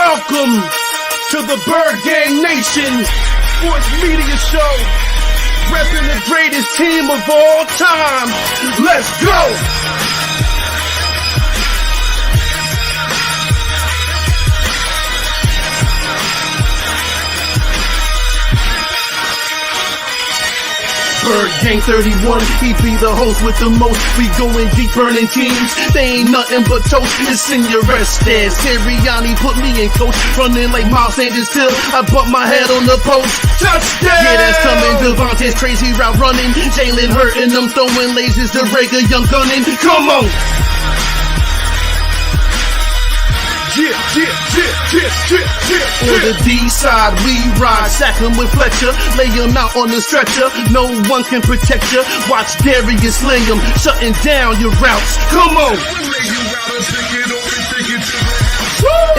Welcome to the Birdgang Nation Sports Media Show, repping the greatest team of all time. Let's go! Birdgang 31, he be the host with the most. We going deep, burning teams. They ain't nothing but toast. It's in your rest stand. Sirianni put me in coach, running like Miles Sanders till I bump my head on the post. Touchdown! Yeah, that's coming. Devontae's crazy route running. Jalen Hurts and them throwing lasers. The regular young gunning. Come on! On the D side, we ride, sack him with Fletcher, lay him out on the stretcher. No one can protect you. Watch Darius sling him, shutting down your routes. Come on!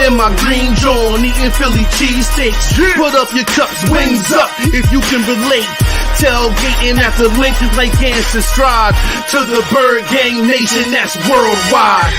In my green John, eating Philly cheesesteaks. Put up your cups, wings up, if you can relate. Tailgating at the link, like and subscribe to the Birdgang Nation that's worldwide.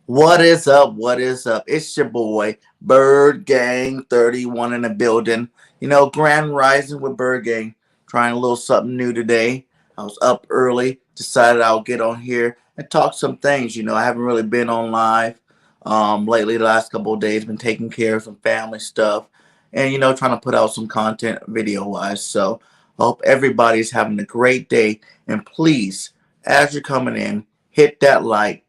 What is up? What is up? It's your boy, Birdgang 31 in the building. You know, Grand Rising with Birdgang. Trying a little something new today. I was up early, decided I'll get on here and talk some things. You know, I haven't really been on live lately. The last couple of days, been taking care of some family stuff. And, you know, trying to put out some content video-wise. So, I hope everybody's having a great day. And please, as you're coming in, hit that like.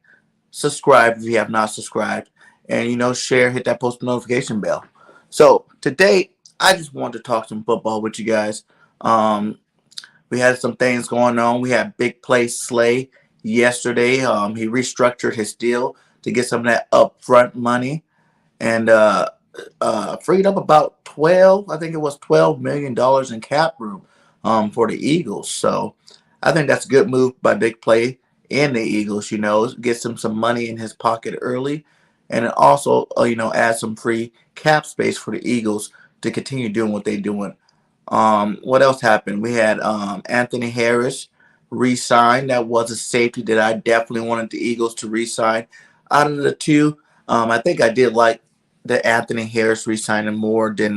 Subscribe if you have not subscribed, and you know, share, hit that post notification bell. So today I just wanted to talk some football with you guys. We had some things going on. We had Big Play Slay yesterday. He restructured his deal to get some of that upfront money and freed up about $12 million in cap room for the Eagles. So I think that's a good move by Big Play and the Eagles. You know, gets him some money in his pocket early, and it also, you know, adds some free cap space for the Eagles to continue doing what they're doing. What else happened? We had Anthony Harris re-signed. That was a safety that I definitely wanted the Eagles to re-sign. Out of the two, I think I did like the Anthony Harris re-signing more than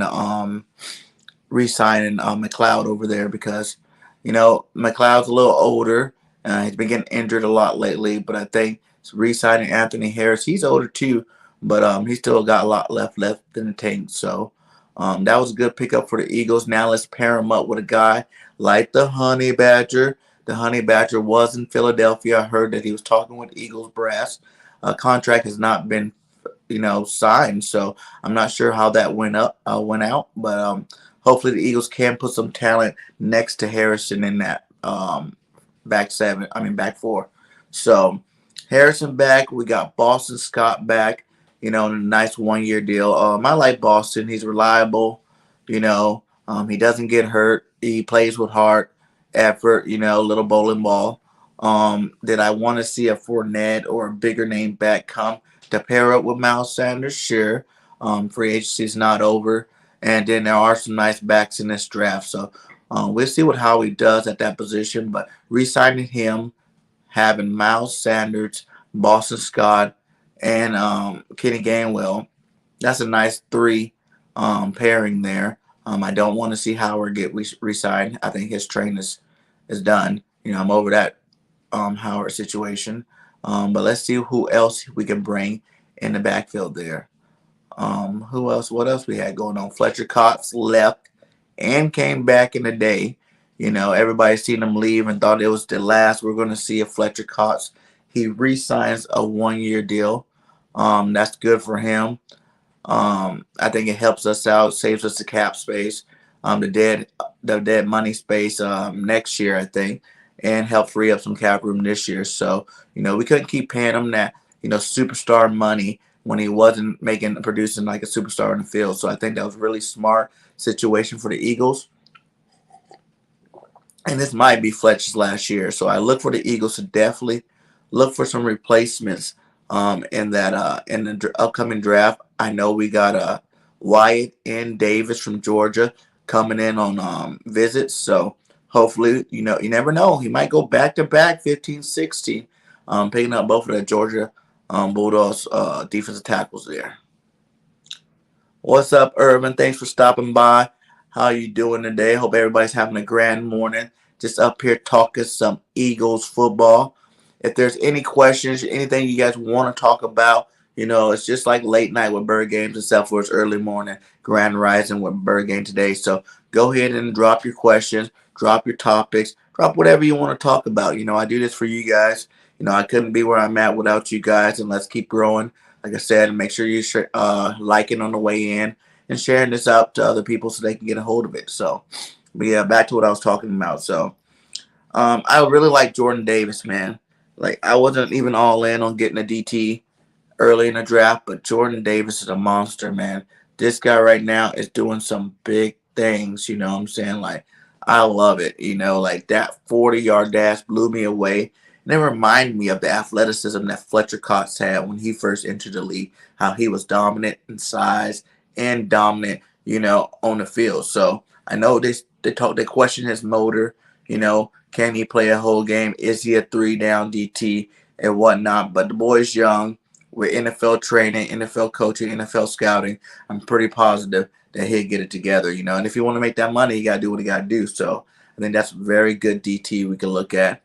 re-signing McLeod over there, because, you know, McLeod's a little older. He's been getting injured a lot lately, but I think re-signing Anthony Harris, he's older too, but he's still got a lot left in the tank. So that was a good pickup for the Eagles. Now let's pair him up with a guy like the Honey Badger. The Honey Badger was in Philadelphia. I heard that he was talking with Eagles brass. Contract has not been, you know, signed, so I'm not sure how that went out. But hopefully the Eagles can put some talent next to Harrison in that back four. So Harrison back. We got Boston Scott back, you know, in a nice 1-year deal. I like Boston. He's reliable, you know. He doesn't get hurt. He plays with heart, effort, you know, little bowling ball. Did I want to see a Fournette or a bigger name back come to pair up with Miles Sanders? Sure. Free agency is not over. And then there are some nice backs in this draft. So we'll see what Howie does at that position, but re-signing him, having Miles Sanders, Boston Scott, and Kenny Gainwell, that's a nice 3 pairing there. I don't want to see Howard get re-signed. I think his train is done. You know, I'm over that Howard situation. But let's see who else we can bring in the backfield there. Who else? What else we had going on? Fletcher Cox left and came back in the day. You know, everybody seen him leave and thought it was the last we're going to see of Fletcher Cox. He re-signs a 1-year deal. That's good for him. I think it helps us out, saves us the cap space, the dead money space next year, I think, and help free up some cap room this year. So, you know, we couldn't keep paying him that superstar money when he wasn't producing like a superstar in the field. So I think that was a really smart situation for the Eagles. And this might be Fletcher's last year. So I look for the Eagles to definitely look for some replacements in the upcoming draft. I know we got Wyatt and Davis from Georgia coming in on visits. So hopefully, you never know. He might go back to back 15, 16, picking up both of the Georgia Bulldogs defensive tackles there. What's up, Irvin? Thanks for stopping by. How you doing today? Hope everybody's having a grand morning. Just up here talking some Eagles football. If there's any questions, anything you guys want to talk about, it's just like late night with Bird Games except for it's early morning, grand rising with Bird Game today. So go ahead and drop your questions, drop your topics, drop whatever you want to talk about. I do this for you guys. I couldn't be where I'm at without you guys, and let's keep growing. Like I said, make sure you liking on the way in and sharing this out to other people so they can get a hold of it. So, but yeah, back to what I was talking about. So, I really like Jordan Davis, man. Like, I wasn't even all in on getting a DT early in the draft, but Jordan Davis is a monster, man. This guy right now is doing some big things, you know what I'm saying? Like, I love it, like that 40-yard dash blew me away. And it reminded me of the athleticism that Fletcher Cox had when he first entered the league, how he was dominant in size and dominant, on the field. So I know they question his motor, can he play a whole game? Is he a 3-down DT and whatnot? But the boy's young. With NFL training, NFL coaching, NFL scouting, I'm pretty positive that he'll get it together, And if you want to make that money, you got to do what you got to do. So I think that's a very good DT we can look at.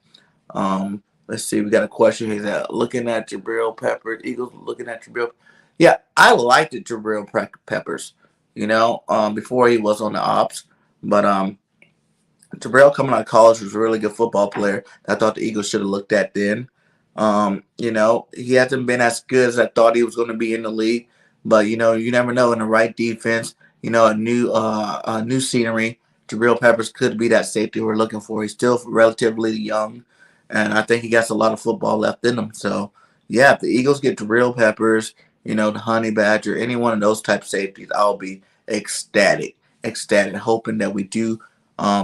Let's see. We got a question here. Looking at Jabril Peppers. Eagles looking at Jabril. Yeah, I liked it, Jabril Peppers, before he was on the ops. But Jabril coming out of college was a really good football player. I thought the Eagles should have looked at then. He hasn't been as good as I thought he was going to be in the league. But, you never know. In the right defense, a new scenery, Jabril Peppers could be that safety we're looking for. He's still relatively young, and I think he got a lot of football left in him. So, yeah, if the Eagles get Jabril Peppers, the Honey Badger, any one of those type of safeties, I'll be ecstatic, hoping that we do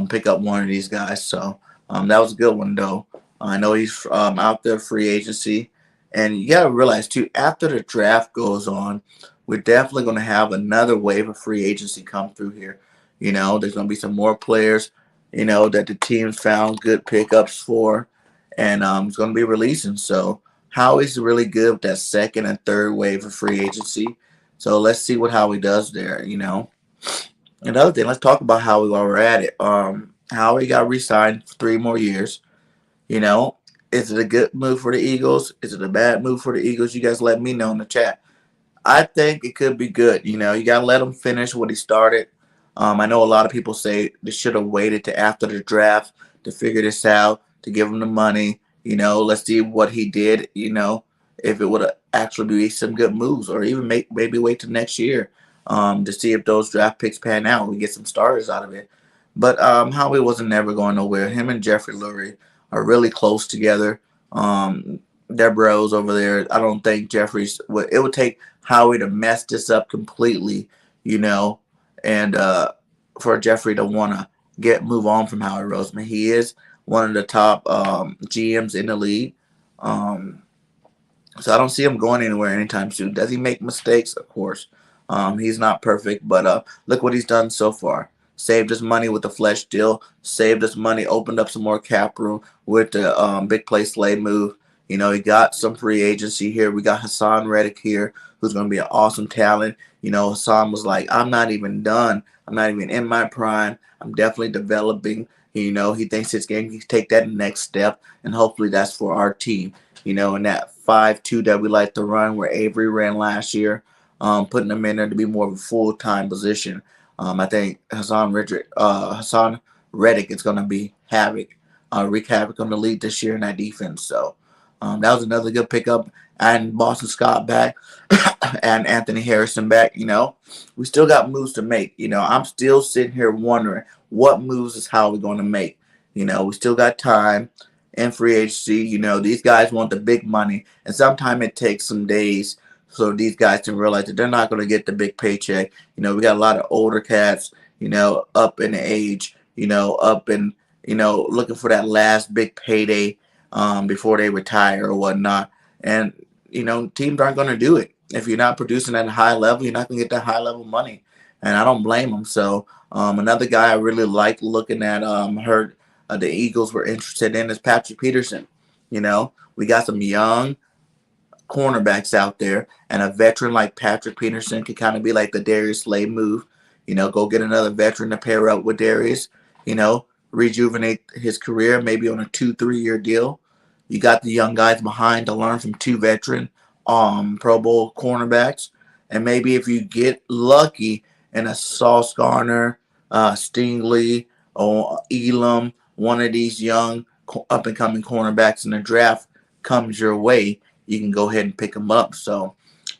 pick up one of these guys. So, that was a good one, though. I know he's out there free agency. And you got to realize, too, after the draft goes on, we're definitely going to have another wave of free agency come through here. There's going to be some more players, that the teams found good pickups for. And it's going to be releasing. So Howie's really good with that second and third wave of free agency. So let's see what Howie does there, Another thing, let's talk about Howie while we're at it. Howie got re-signed for 3 more years. Is it a good move for the Eagles? Is it a bad move for the Eagles? You guys let me know in the chat. I think it could be good. You got to let him finish what he started. I know a lot of people say they should have waited to after the draft to figure this out, to give him the money. Let's see what he did, if it would actually be some good moves, or even maybe wait till next year to see if those draft picks pan out. We get some starters out of it. But Howie wasn't never going nowhere. Him and Jeffrey Lurie are really close together. They're bros over there. I don't think Jeffrey's. It would take Howie to mess this up completely, and for Jeffrey to want to move on from Howie Roseman. He is one of the top GMs in the league. So I don't see him going anywhere anytime soon. Does he make mistakes? Of course. He's not perfect, but look what he's done so far. Saved us money with the Fletch deal. Saved us money. Opened up some more cap room with the big play Slay move. He got some free agency here. We got Hassan Reddick here, who's going to be an awesome talent. Hassan was like, I'm not even done. I'm not even in my prime. I'm definitely developing. He thinks his game can take that next step, and hopefully that's for our team. In that 5-2 that we like to run, where Avery ran last year, putting him in there to be more of a full-time position. I think Hassan Reddick is going to be wreak havoc on the league this year in that defense. So that was another good pickup. And Boston Scott back and Anthony Harrison back. We still got moves to make. I'm still sitting here wondering what moves is Howie going to make. We still got time. in free agency. You know, these guys want the big money, and sometimes it takes some days so these guys can realize that they're not going to get the big paycheck. You know, we got a lot of older cats, you know, up in age, you know, up in, you know, looking for that last big payday before they retire or whatnot. And, you know, teams aren't going to do it. If you're not producing at a high level, you're not going to get that high level money. And I don't blame them. So another guy I really like looking at, heard the Eagles were interested in is Patrick Peterson. You know, we got some young cornerbacks out there, and a veteran like Patrick Peterson could kind of be like the Darius Slay move. You know, go get another veteran to pair up with Darius. You know, rejuvenate his career, maybe on a 2-3 year deal. You got the young guys behind to learn from two veteran Pro Bowl cornerbacks, and maybe if you get lucky and a Sauce Garner, Stingley, or Elam, one of these young up and coming cornerbacks in the draft comes your way, you can go ahead and pick them up. So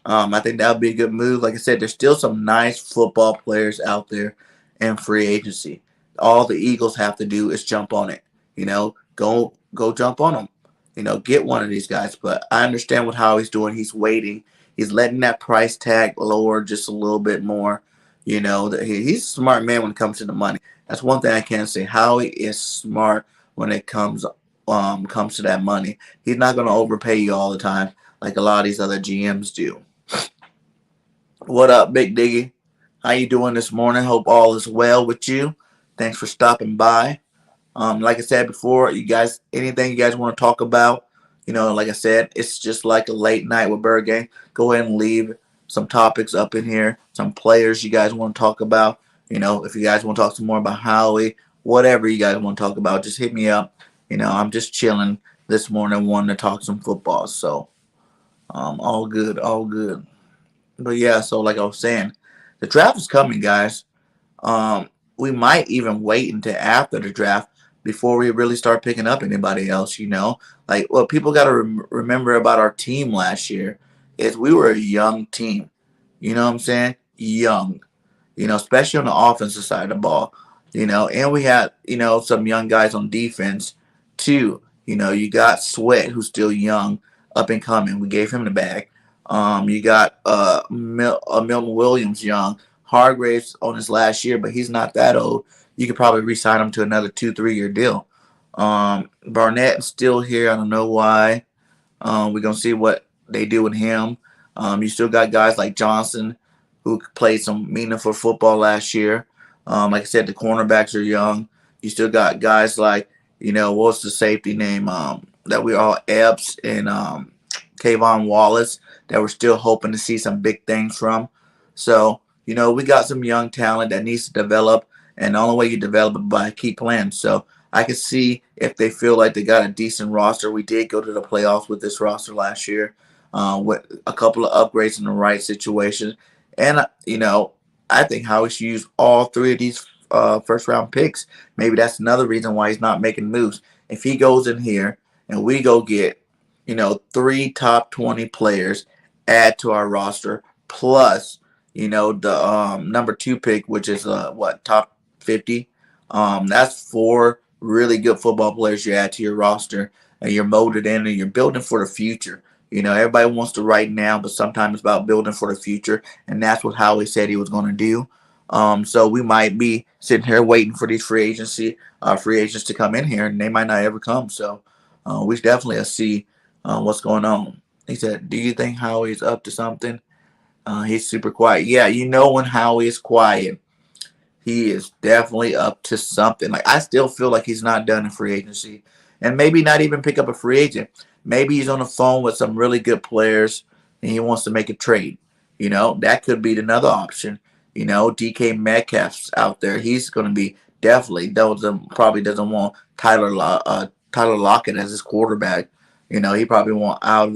I think that would be a good move. Like I said, there's still some nice football players out there in free agency. All the Eagles have to do is jump on it. You know, go jump on them. You know, get one of these guys. But I understand what Howie's doing. He's waiting. He's letting that price tag lower just a little bit more. You know, he's a smart man when it comes to the money. That's one thing I can say. Howie is smart when it comes to that money. He's not going to overpay you all the time like a lot of these other GMs do. What up, Big Diggy? How you doing this morning? Hope all is well with you. Thanks for stopping by. Like I said before, you guys, anything you guys want to talk about, you know, like I said, it's just like a late night with Birdgang. Go ahead and leave some topics up in here, some players you guys want to talk about. You know, if you guys want to talk some more about Howie, whatever you guys want to talk about, just hit me up. You know, I'm just chilling this morning, wanting to talk some football. So, all good, all good. But yeah, so like I was saying, the draft is coming, guys. We might even wait until after the draft before we really start picking up anybody else. You know, like what people got to remember about our team last year is we were a young team. You know what I'm saying? Young. You know, especially on the offensive side of the ball. You know, and we had, you know, some young guys on defense too. You know, you got Sweat, who's still young, up and coming. We gave him the bag. You got Milton Williams, young. Hargraves on his last year, but he's not that old. You could probably re-sign him to another 2-3 year deal. Barnett is still here. I don't know why. We're going to see what they do with him. You still got guys like Johnson, who played some meaningful football last year. Like I said, the cornerbacks are young. You still got guys like, you know, what's the safety name that we all Epps and Kayvon Wallace that we're still hoping to see some big things from. So, you know, we got some young talent that needs to develop, and the only way you develop it by keep playing. So I can see if they feel like they got a decent roster. We did go to the playoffs with this roster last year with a couple of upgrades in the right situation. And, you know, I think Howie should use all three of these first-round picks. Maybe that's another reason why he's not making moves. If he goes in here and we go get, you know, 3 top 20 players, add to our roster, plus, you know, the number 2 pick, which is top 50. That's 4 really good football players you add to your roster, and you're molded in, and you're building for the future. You know, everybody wants to right now, but sometimes it's about building for the future, and that's what Howie said he was going to do. So we might be sitting here waiting for these free agents to come in here, and they might not ever come. So we definitely see what's going on. He said, "Do you think Howie's up to something?" He's super quiet. Yeah, you know when Howie is quiet, he is definitely up to something. Like, I still feel like he's not done in free agency, and maybe not even pick up a free agent. Maybe he's on the phone with some really good players and he wants to make a trade. You know, that could be another option. You know, DK Metcalf's out there. He's going to be definitely probably doesn't want Tyler Lockett as his quarterback. You know, he probably want out of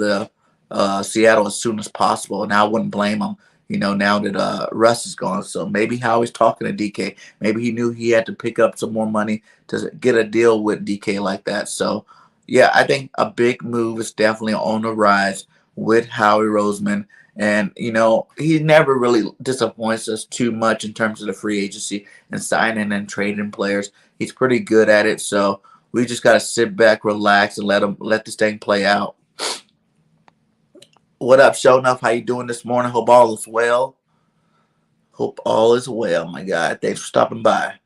the Seattle as soon as possible, and I wouldn't blame him. You know, now that Russ is gone. So maybe Howie's talking to DK. Maybe he knew he had to pick up some more money to get a deal with DK like that. So, yeah, I think a big move is definitely on the rise with Howie Roseman. And, you know, he never really disappoints us too much in terms of the free agency and signing and trading players. He's pretty good at it. So We just got to sit back, relax, and let this thing play out. What up, Show Enough? How you doing this morning? Hope all is well. Hope all is well, my guy. Thanks for stopping by.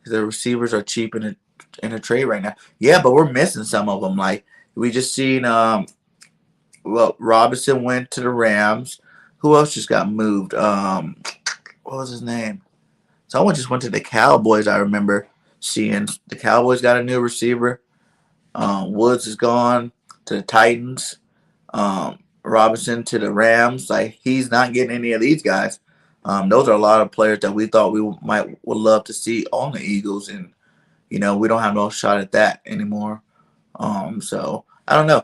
The receivers are cheap in a trade right now. Yeah, but we're missing some of them. Like we just seen, Robinson went to the Rams. Who else just got moved? What was his name? Someone just went to the Cowboys. I remember seeing the Cowboys got a new receiver. Woods is gone to the Titans. Robinson to the Rams. Like he's not getting any of these guys. Those are a lot of players that we thought we would love to see on the Eagles, and we don't have no shot at that anymore. So I don't know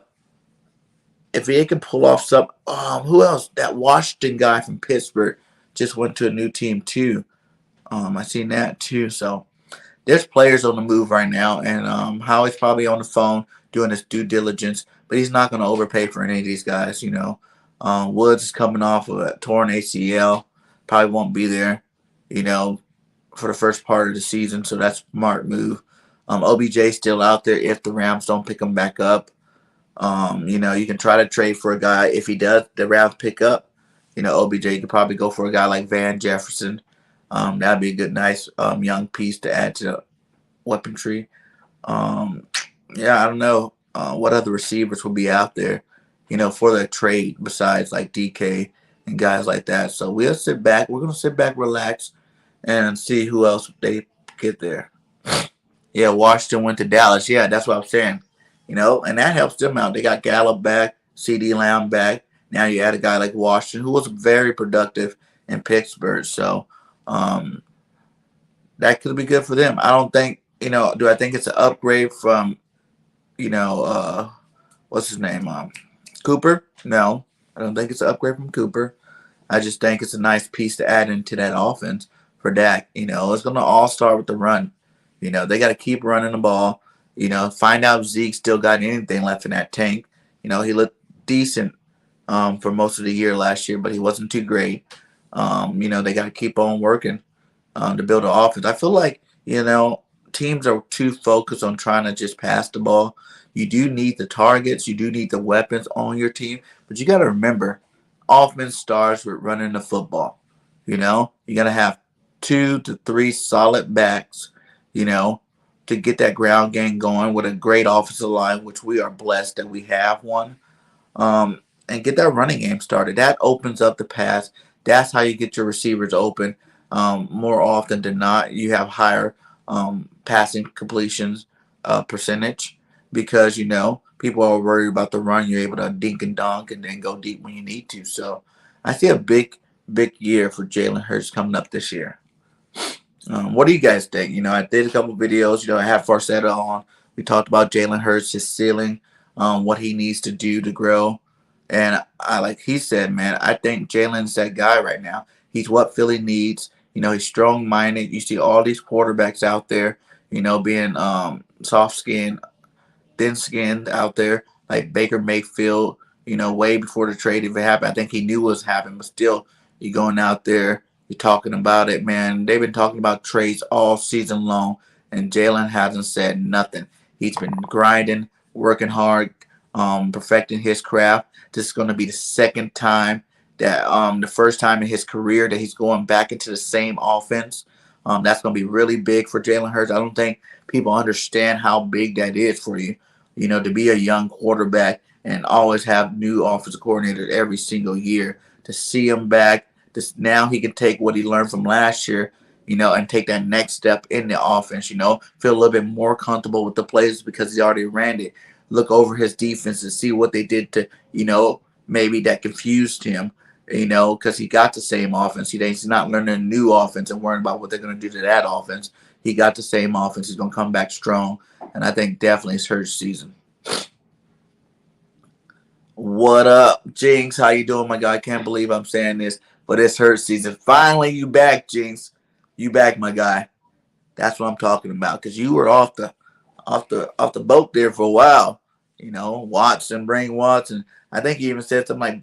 if they can pull off some. Who else? That Washington guy from Pittsburgh just went to a new team too. I seen that too. So there's players on the move right now, and Howie's probably on the phone doing his due diligence, but he's not going to overpay for any of these guys. Woods is coming off of a torn ACL, probably won't be there, for the first part of the season. So that's a smart move. OBJ's still out there if the Rams don't pick him back up. You can try to trade for a guy if he does. The Rams pick up, OBJ. You could probably go for a guy like Van Jefferson. That'd be a good, nice young piece to add to the weaponry. I don't know what other receivers will be out there, for the trade besides like DK and guys like that. So we'll sit back. We're gonna sit back, relax, and see who else they get there. Yeah, Washington went to Dallas. Yeah, that's what I'm saying. And that helps them out. They got Gallup back, CD Lamb back. Now you add a guy like Washington, who was very productive in Pittsburgh. So that could be good for them. I don't think, do I think it's an upgrade from, what's his name? Cooper? No, I don't think it's an upgrade from Cooper. I just think it's a nice piece to add into that offense for Dak. It's going to all start with the run. They got to keep running the ball. Find out if Zeke still got anything left in that tank. He looked decent for most of the year last year, but he wasn't too great. They got to keep on working to build an offense. I feel like, teams are too focused on trying to just pass the ball. You do need the targets. You do need the weapons on your team. But you got to remember, offense starts with running the football. You got to have 2 to 3 solid backs, to get that ground game going with a great offensive line, which we are blessed that we have one, and get that running game started. That opens up the pass. That's how you get your receivers open. More often than not, you have higher passing completions percentage because, people are worried about the run. You're able to dink and dunk and then go deep when you need to. So I see a big year for Jalen Hurts coming up this year. What do you guys think? I did a couple videos. I had Farcetta on. We talked about Jalen Hurts, his ceiling, what he needs to do to grow. And like he said, man, I think Jalen's that guy right now. He's what Philly needs. He's strong-minded. You see all these quarterbacks out there, being soft-skinned, thin-skinned out there, like Baker Mayfield, way before the trade even happened. I think he knew what was happening, but still, you're going out there. You're talking about it, man. They've been talking about trades all season long, and Jalen hasn't said nothing. He's been grinding, working hard, perfecting his craft. This is going to be the second time that the first time in his career that he's going back into the same offense. That's going to be really big for Jalen Hurts. I don't think people understand how big that is for you, to be a young quarterback and always have new offensive coordinators every single year. To see him back, now he can take what he learned from last year, and take that next step in the offense, feel a little bit more comfortable with the plays because he already ran it. Look over his defense and see what they did to, maybe that confused him, because he got the same offense. He's not learning a new offense and worrying about what they're going to do to that offense. He got the same offense. He's going to come back strong, and I think definitely it's Hurts season. What up, Jinx? How you doing, my guy? I can't believe I'm saying this, but it's Hurts season. Finally, you back, Jinx. You back, my guy. That's what I'm talking about, because you were off the boat there for a while. Watson, bring Watson. I think he even said something like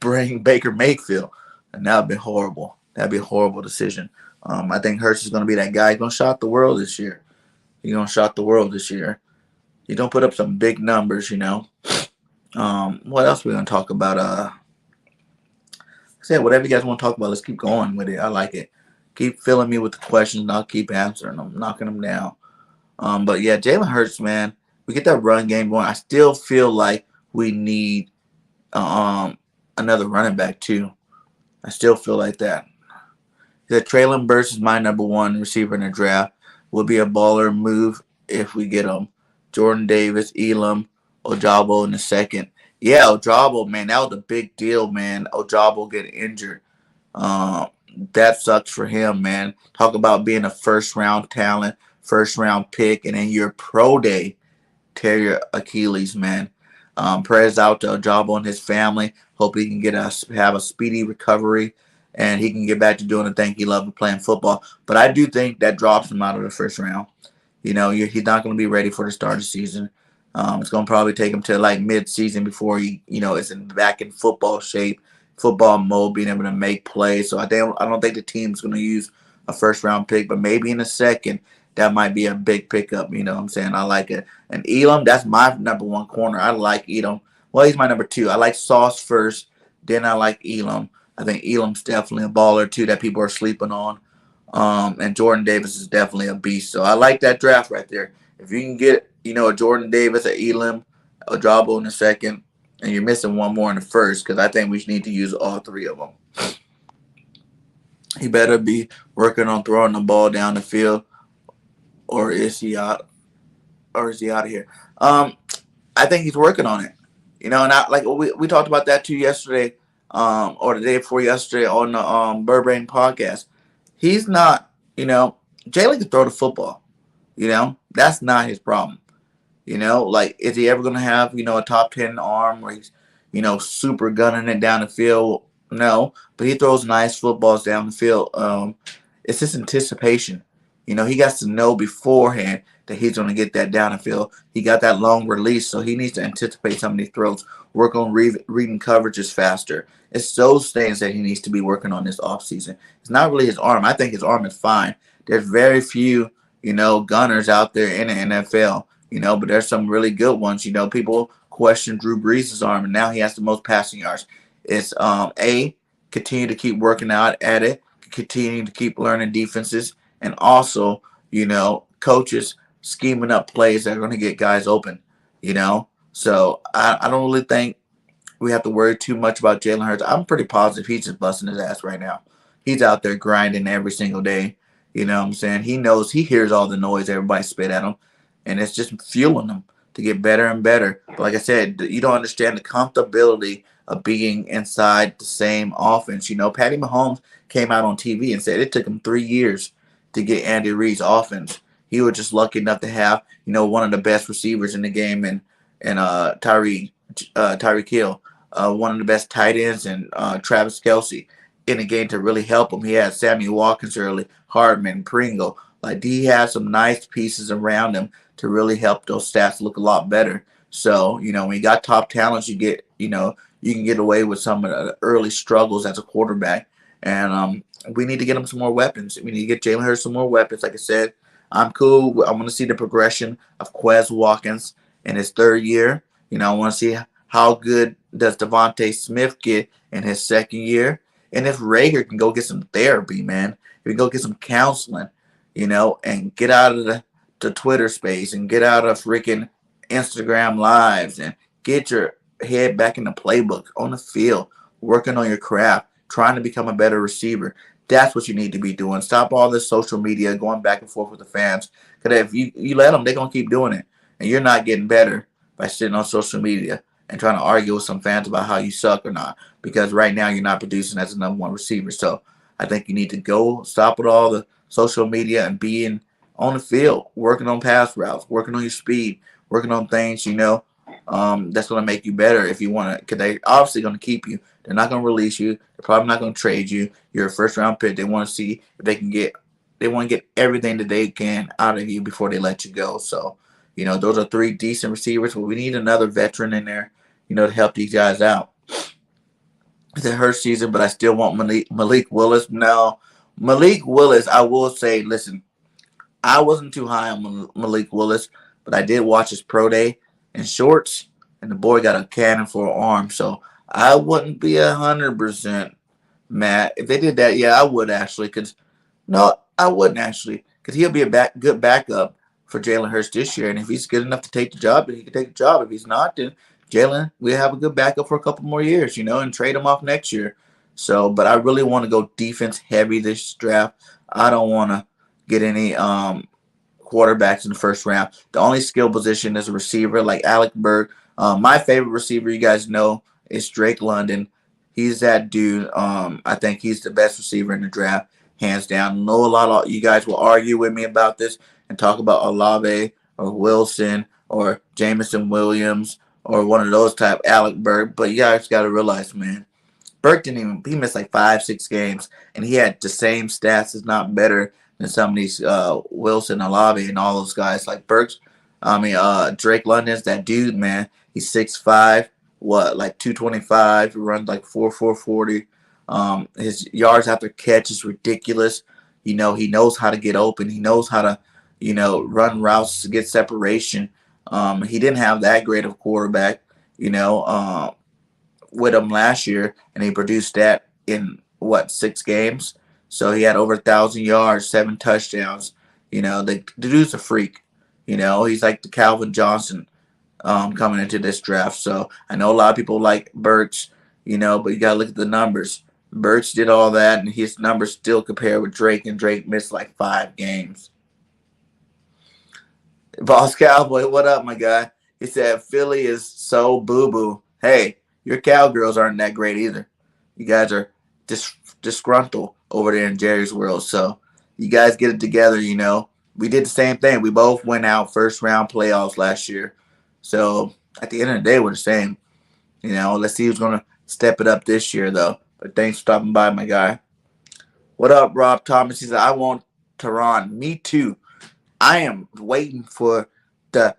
bring Baker Mayfield, and that would be horrible. That'd be a horrible decision. I think Hurts is going to be that guy. He's going to shock the world this year. He's gonna shock the world this year. He's gonna put up some big numbers, you know. What else we gonna talk about? Say whatever you guys want to talk about. Let's keep going with it. I like it. Keep filling me with the questions, and I'll keep answering them, knocking them down. But yeah, Jalen Hurts, man, we get that run game going. I still feel like we need another running back too. I still feel like that. The Traylon Burks is my number one receiver in the draft. Will be a baller move if we get him. Jordan Davis, Elam, Ojabo in the second. Yeah, Ojabo, man, that was a big deal, man. Ojabo getting injured. That sucks for him, man. Talk about being a first round talent, first round pick, and then your pro day tear your Achilles, man. Prayers out to Ojabo and his family. Hope he can have a speedy recovery and he can get back to doing the thing he loved, playing football. But I do think that drops him out of the first round. You know, he's not going to be ready for the start of the season. It's going to probably take him to like mid-season before he, is back in football shape, football mode, being able to make plays. So I don't think the team's going to use a first-round pick, but maybe in a second that might be a big pickup. You know what I'm saying? I like it. And Elam, that's my number one corner. I like Elam. Well, he's my number two. I like Sauce first, then I like Elam. I think Elam's definitely a baller too that people are sleeping on. And Jordan Davis is definitely a beast. So I like that draft right there. If you can get, a Jordan Davis, a Elam, a Jabo in the second, and you're missing one more in the first, because I think we need to use all three of them. He better be working on throwing the ball down the field, or is he out? Or is he out of here? I think he's working on it. And we talked about that too yesterday, or the day before yesterday on the Birdgang podcast. He's not, Jalen can throw the football. That's not his problem. Is he ever going to have, a top 10 arm where he's, super gunning it down the field? No, but he throws nice footballs down the field. It's just anticipation. He got to know beforehand that he's going to get that down the field. He got that long release, so he needs to anticipate some of these throws, work on reading coverages faster. It's those things that he needs to be working on this offseason. It's not really his arm. I think his arm is fine. There's very few, gunners out there in the NFL, but there's some really good ones. People question Drew Brees' arm, and now he has the most passing yards. It's, continue to keep working out at it, continue to keep learning defenses, and also, coaches scheming up plays that are going to get guys open, So I don't really think we have to worry too much about Jalen Hurts. I'm pretty positive he's just busting his ass right now. He's out there grinding every single day. You know what I'm saying? He hears all the noise everybody spit at him, and it's just fueling him to get better and better. But like I said, you don't understand the comfortability of being inside the same offense. Patty Mahomes came out on TV and said it took him 3 years to get Andy Reid's offense. He was just lucky enough to have, one of the best receivers in the game and Tyreek Hill, one of the best tight ends, and Travis Kelce in the game to really help him. He had Sammy Watkins early, Hardman, Pringle. He had some nice pieces around him to really help those stats look a lot better. So, when you got top talents, you get, you can get away with some of the early struggles as a quarterback. And we need to get him some more weapons. We need to get Jalen Hurts some more weapons. Like I said, I'm cool. I want to see the progression of Quez Watkins in his third year. I want to see how good does Devontae Smith get in his second year. And if Rager can go get some therapy, man, if he can go get some counseling, and get out of the Twitter space and get out of freaking Instagram lives and get your head back in the playbook, on the field, working on your craft, trying to become a better receiver. That's what you need to be doing. Stop all this social media going back and forth with the fans. Because if you let them, they're going to keep doing it. And you're not getting better by sitting on social media and trying to argue with some fans about how you suck or not. Because right now you're not producing as a number one receiver. So I think you need to go stop with all the social media and being on the field, working on pass routes, working on your speed, working on things, that's going to make you better if you want to, because they're obviously going to keep you. They're not going to release you. They're probably not going to trade you. You're a first-round pick. They want to see if they want to get everything that they can out of you before they let you go. So, those are three decent receivers, but we need another veteran in there, to help these guys out. It's a Hurts season, but I still want Malik Willis. No, Malik Willis, I will say, listen, I wasn't too high on Malik Willis, but I did watch his pro day in shorts, and the boy got a cannon for an arm. So I wouldn't be 100% mad if they did that. Yeah, I would actually. Cause no, I wouldn't actually, because he'll be a good backup for Jalen Hurts this year. And if he's good enough to take the job, then he can take the job. If he's not, then Jalen, we have a good backup for a couple more years, and trade him off next year. So, but I really want to go defense heavy this draft. I don't want to get any quarterbacks in the first round. The only skill position is a receiver like Alec Burke. My favorite receiver, you guys know, is Drake London. He's that dude. I think he's the best receiver in the draft, hands down. I know a lot of you guys will argue with me about this and talk about Olave or Wilson or Jameson Williams or one of those type, Alec Burke. But you guys got to realize, man, Burke didn't even, he missed like 5-6 games, and he had the same stats, if not better, than some of these Wilson, Olave, and all those guys. Like Drake London's that dude, man. He's 6'5", like 225. He runs like 4.40. His yards after catch is ridiculous. He knows how to get open. He knows how to, run routes to get separation. He didn't have that great of a quarterback, with him last year, and he produced that in 6 games. So he had over 1,000 yards, 7 touchdowns. The dude's a freak. He's like the Calvin Johnson coming into this draft. So I know a lot of people like Burks, but you got to look at the numbers. Burks did all that, and his numbers still compare with Drake, and Drake missed like 5 games. Boss Cowboy, what up, my guy? He said, Philly is so boo-boo. Hey, your Cowgirls aren't that great either. You guys are disgruntled over there in Jerry's world. So you guys get it together, We did the same thing. We both went out first round playoffs last year. So at the end of the day, we're the same. Let's see who's going to step it up this year, though. But thanks for stopping by, my guy. What up, Rob Thomas? He said, I want Tehran. Me too. I am waiting for the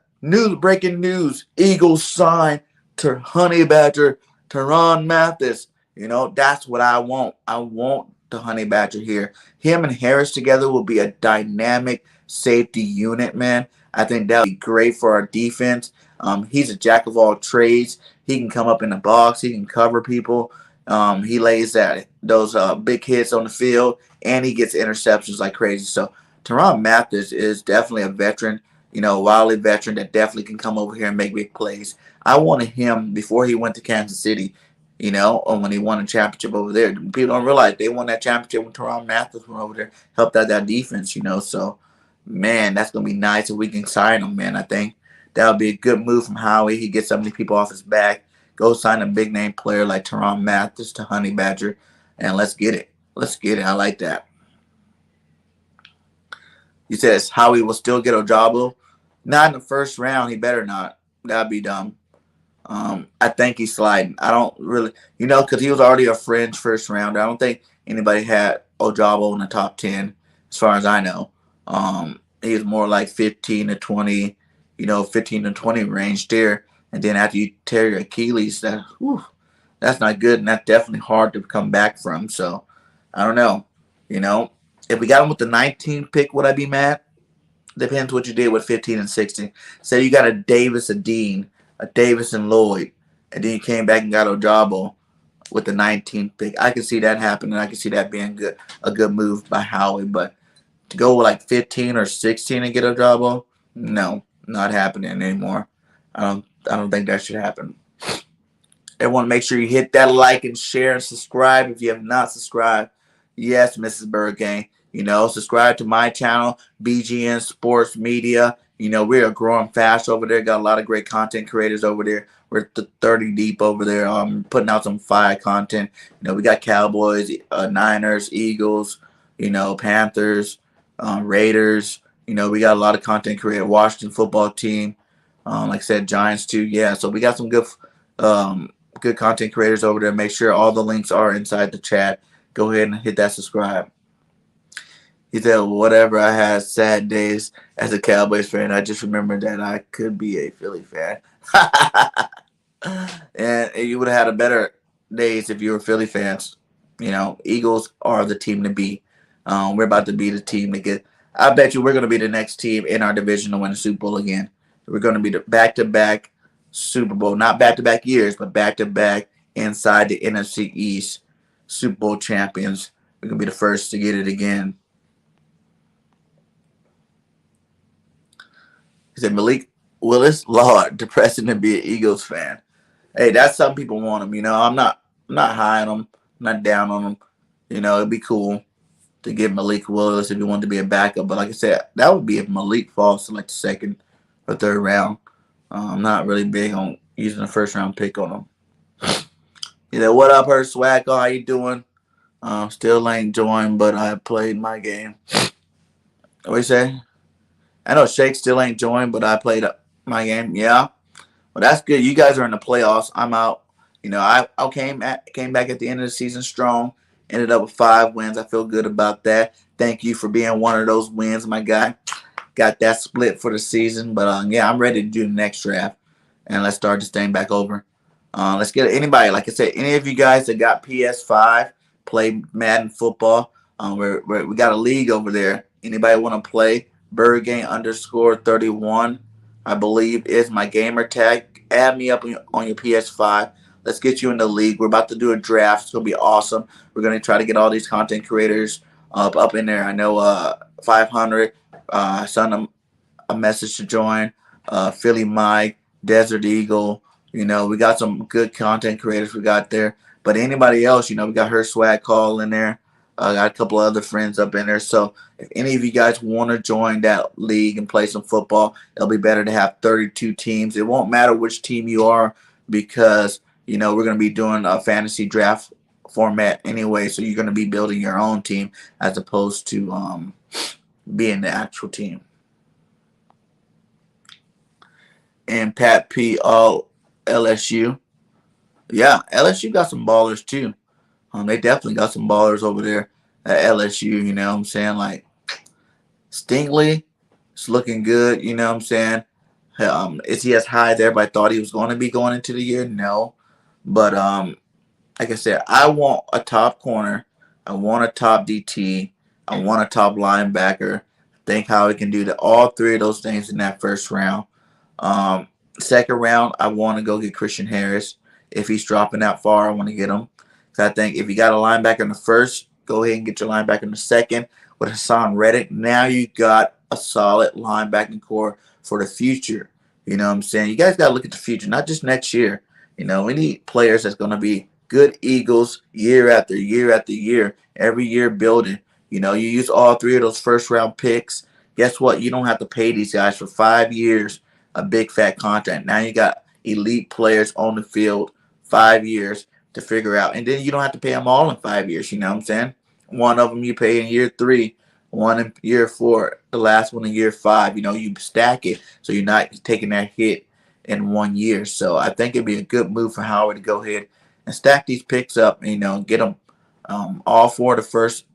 breaking news. Eagles sign to Honey Badger, Tehran Mathis. That's what I want. I want the Honey Badger here. Him and Harris together will be a dynamic safety unit, man. I think that would be great for our defense. He's a jack of all trades. He can come up in the box. He can cover people. He lays those big hits on the field, and he gets interceptions like crazy. So Tehran Mathis is definitely a veteran, wily veteran that definitely can come over here and make big plays. I wanted him before he went to Kansas City, or when he won a championship over there. People don't realize they won that championship when Tehran Mathis went over there, helped out that defense, So, man, that's going to be nice if we can sign him, man. I think that would be a good move from Howie. He gets some of these people off his back. Go sign a big-name player like Tehran Mathis to Honey Badger, and let's get it. Let's get it. I like that. He says Howie will still get Ojabo. Not in the first round. He better not. That'd be dumb. I think he's sliding. I don't really, because he was already a fringe first rounder. I don't think anybody had Ojabo in the top 10, as far as I know. He was more like 15 to 20, 15 to 20 range there. And then after you tear your Achilles, that's not good, and that's definitely hard to come back from. So I don't know. If we got him with the 19th pick, would I be mad? Depends what you did with 15 and 16. Say you got a Davis, a Dean, a Davis and Lloyd, and then you came back and got Ojabo with the 19th pick. I can see that happening. I can see that being a good move by Howie. But to go with like 15 or 16 and get Ojabo, no, not happening anymore. I don't think that should happen. Everyone, make sure you hit that like and share and subscribe if you have not subscribed. Yes, Mrs. Birdgang. Subscribe to my channel, BGN Sports Media. We are growing fast over there. Got a lot of great content creators over there. We're 30 deep over there. Putting out some fire content. We got Cowboys, Niners, Eagles, Panthers, Raiders. We got a lot of content creators. Washington football team. Like I said, Giants too. Yeah, so we got some good content creators over there. Make sure all the links are inside the chat. Go ahead and hit that subscribe. He said, whatever, I had sad days as a Cowboys fan. I just remembered that I could be a Philly fan. And you would have had a better days if you were Philly fans. Eagles are the team to beat. We're about to be the team to get I bet you we're going to be the next team in our division to win the Super Bowl again. We're going to be the back-to-back Super Bowl, not back-to-back years, but back-to-back inside the NFC East Super Bowl champions. We're going to be the first to get it again. He said, Malik Willis, Lord, depressing to be an Eagles fan. Hey, that's some people want him. I'm not high on him. I'm not down on him. It'd be cool to get Malik Willis if he wanted to be a backup. But like I said, that would be if Malik falls to like the second or third round. I'm not really big on using a first round pick on him. What up, her swag? How you doing? Still ain't joined, but I played my game. What you say? I know Shake still ain't joined, but I played my game. Yeah. Well, that's good. You guys are in the playoffs. I'm out. I came back at the end of the season strong. Ended up with 5 wins. I feel good about that. Thank you for being one of those wins, my guy. Got that split for the season. But, yeah, I'm ready to do the next draft. And let's start this thing back over. Let's get anybody. Like I said, any of you guys that got PS5, play Madden football. We got a league over there. Anybody want to play? Birdgang _31, I believe, is my gamer tag. Add me up on your PS5. Let's get you in the league. We're about to do a draft. It's going to be awesome. We're going to try to get all these content creators up in there. I know 500 sent them a message to join. Philly Mike, Desert Eagle. We got some good content creators we got there. But anybody else, we got her swag call in there. Got a couple of other friends up in there. So if any of you guys want to join that league and play some football, it'll be better to have 32 teams. It won't matter which team you are because, we're going to be doing a fantasy draft format anyway. So you're going to be building your own team as opposed to being the actual team. And Pat P. All LSU. Yeah, LSU got some ballers too. They definitely got some ballers over there at LSU, you know what I'm saying? Like, Stingley is looking good, you know what I'm saying? Is he as high as everybody thought he was going to be going into the year? No. But, like I said, I want a top corner. I want a top DT. I want a top linebacker. Think how he can do all 3 of those things in that first round. Second round, I want to go get Christian Harris. If he's dropping that far, I want to get him. So I think if you got a linebacker in the first, go ahead and get your linebacker in the second with Hassan Reddick. Now you got a solid linebacking core for the future. You know what I'm saying? You guys got to look at the future, not just next year. We need players that's going to be good Eagles year after year after year, every year building. You use all 3 of those first-round picks. Guess what? You don't have to pay these guys for 5 years a big fat contract. Now you got elite players on the field, 5 years to figure out. And then you don't have to pay them all in 5 years, you know what I'm saying? One of them you pay in year 3, one in year 4, the last one in year 5. You stack it so you're not taking that hit in 1 year. So I think it'd be a good move for Howard to go ahead and stack these picks up, and, get them all 4 of the first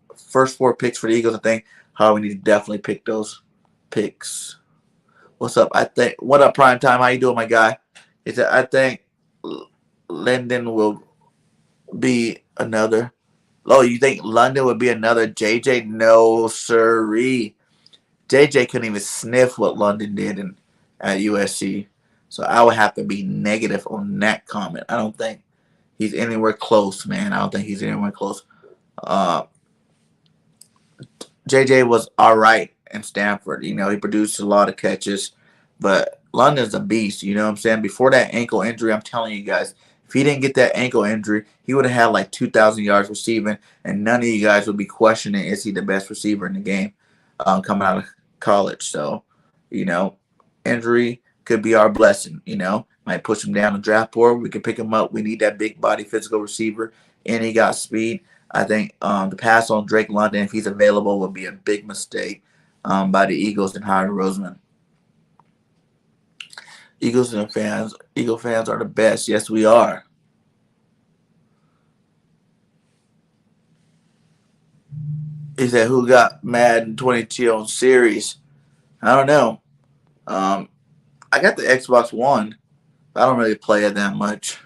4 picks for the Eagles. I think Howard need to definitely pick those picks. What's up? What up, Prime Time? How you doing, my guy? I think London will be another. Oh, you think London would be another JJ? No, sirree. JJ couldn't even sniff what London did at USC. So I would have to be negative on that comment. I don't think he's anywhere close, man. I don't think he's anywhere close. JJ was all right in Stanford. He produced a lot of catches. But London's a beast, you know what I'm saying? Before that ankle injury, I'm telling you guys, if he didn't get that ankle injury, he would have had like 2,000 yards receiving, and none of you guys would be questioning, is he the best receiver in the game coming out of college? So, injury could be our blessing, Might push him down the draft board. We can pick him up. We need that big body physical receiver, and he got speed. I think the pass on Drake London, if he's available, would be a big mistake by the Eagles and Howie Roseman. Eagle fans are the best. Yes, we are. He said, who got Madden 22 on series? I don't know. I got the Xbox One. I don't really play it that much.